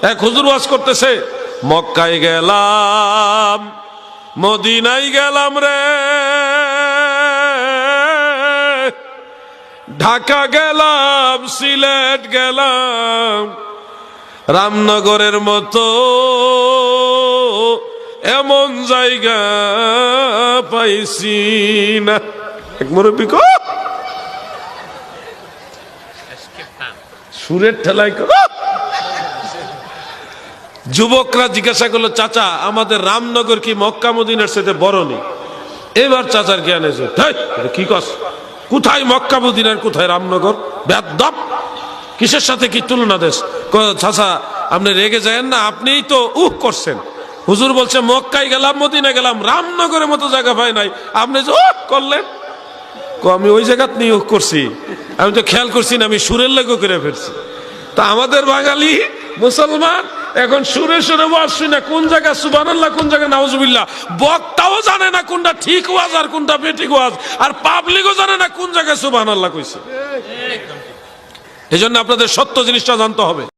এক হুজুর ওয়াজ করতেছে, মক্কায় গেলাম মদিনায় গেলাম রে, ঢাকা গেলাম সিলেট গেলাম, রামনগরের মতো এমন জায়গা পাইছি না। এক মুরব্বী কো সুরের ঠেলাই কো। যুবকরা জিজ্ঞাসা করলো, চাচা আমাদের রামনগর কি মক্কা মদিনার সাথে বড় নেই? এবার চাচার জ্ঞান এসে, কি কস, কোথায় মক্কা মদিনার কোথায় রামনগর, বেয়াদব, কিসের সাথে কি তুলনা দেশ? চাচা আপনি রেগে যায় না, আপনিই তো করছেন। হুজুর বলছে মক্কায় গেলাম মদিনা গেলাম, রামনগরের মতো জায়গা পাই নাই, আপনি যে করলেন। আমি ওই জায়গা নিয়ে করছি, আমি তো খেয়াল করছি না, আমি সুরের লেগো করে ফেলছি। তা আমাদের বাঙালি মুসলমান এখন সুরে সুরে ওয়াজ শুনে কোন জায়গা সুবহানাল্লাহ কোন জায়গা নাউজুবিল্লাহ, বক্তাও জানে না কোনটা ঠিক ওয়াজ আর কোনটা বেঠিক ওয়াজ, আর পাবলিকও জানে না কোন জায়গায় সুবহানাল্লাহ কইছে। এই জন্য আপনাদের সত্য জিনিসটা জানতে হবে।